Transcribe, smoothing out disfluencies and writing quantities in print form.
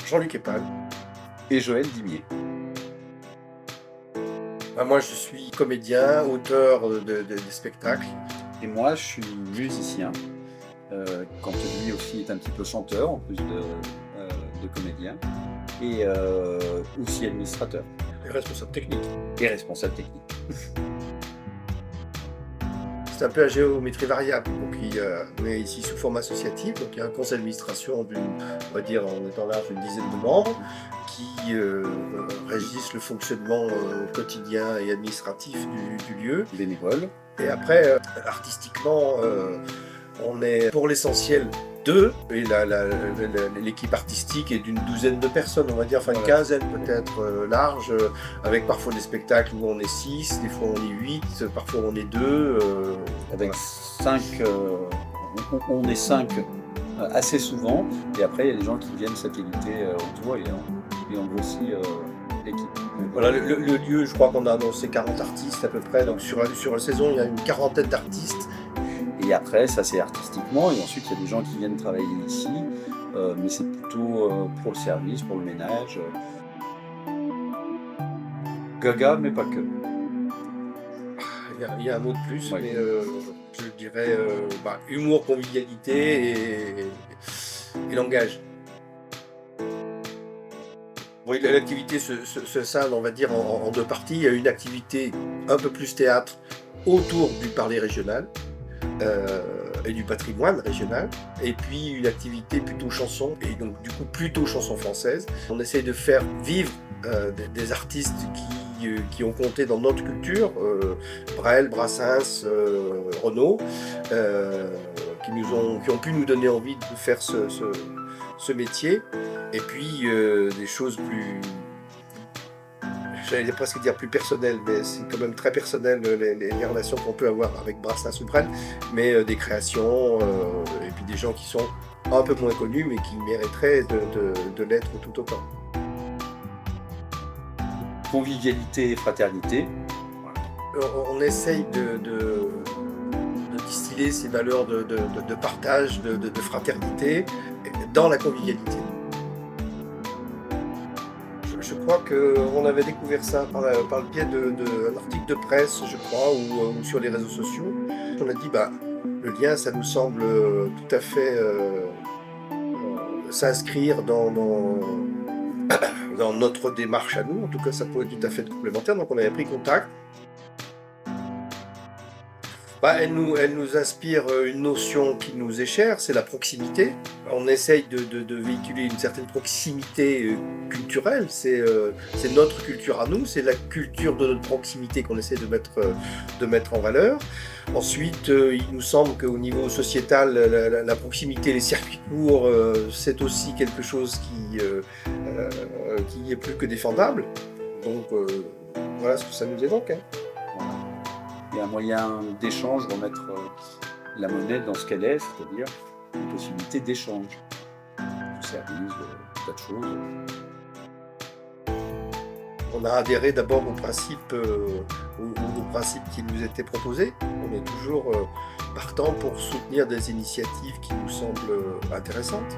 Jean-Luc Epal. Et Joël Dimier. Moi, je suis comédien, auteur des spectacles. Et moi, je suis musicien, quand lui aussi est un petit peu chanteur, en plus de comédien, et aussi administrateur. Et responsable technique. Et responsable technique. C'est un peu la géométrie variable. Donc, on est ici sous forme associative. Donc, il y a un conseil d'administration on va dire, en étant large, une dizaine de membres qui régissent le fonctionnement quotidien et administratif du lieu. Bénévole. Et après, artistiquement, on est pour l'essentiel deux. Et l'équipe artistique est d'une douzaine de personnes, on va dire, enfin une quinzaine peut-être large, avec parfois des spectacles où on est 6, des fois on est 8, parfois on est 2. Avec 5, on est 5 assez souvent, et après il y a des gens qui viennent satelliter autour et on grossit l'équipe. Voilà, le lieu, je crois qu'on a annoncé 40 artistes à peu près, donc sur la saison il y a une quarantaine d'artistes. Et après, ça c'est artistiquement, et ensuite il y a des gens qui viennent travailler ici, mais c'est plutôt pour le service, pour le ménage. Gaga, mais pas que. Il y a un mot de plus, Ouais. mais je dirais humour, convivialité et langage. Bon, l'activité se scinde, on va dire, en deux parties. Il y a une activité un peu plus théâtre autour du parler régional et du patrimoine régional, et puis une activité plutôt chanson, et donc du coup plutôt chanson française. On essaye de faire vivre des artistes qui ont compté dans notre culture, Brel, Brassens, Renaud, qui ont pu nous donner envie de faire ce métier, et puis des choses plus, j'allais presque dire plus personnelles, mais c'est quand même très personnel les relations qu'on peut avoir avec Brassens ou Brel, mais des créations, et puis des gens qui sont un peu moins connus, mais qui mériteraient de l'être tout autant. Convivialité et fraternité. On essaye de distiller ces valeurs de partage, de fraternité dans la convivialité. Je crois qu'on avait découvert ça par le biais d'un article de presse, je crois, ou sur les réseaux sociaux. On a dit, le lien, ça nous semble tout à fait s'inscrire dans notre démarche à nous. En tout cas, ça pourrait être tout à fait complémentaire. Donc, on avait pris contact. Elle nous inspire une notion qui nous est chère, c'est la proximité. On essaye de véhiculer une certaine proximité culturelle, c'est notre culture à nous, c'est la culture de notre proximité qu'on essaie de mettre en valeur. Ensuite, il nous semble qu'au niveau sociétal, la proximité, les circuits courts, c'est aussi quelque chose qui est plus que défendable. Donc voilà ce que ça nous évoque. Et un moyen d'échange, remettre la monnaie dans ce qu'elle est, c'est-à-dire une possibilité d'échange, de services, de tas de choses. On a adhéré d'abord au principe qui nous était proposé. On est toujours partant pour soutenir des initiatives qui nous semblent intéressantes.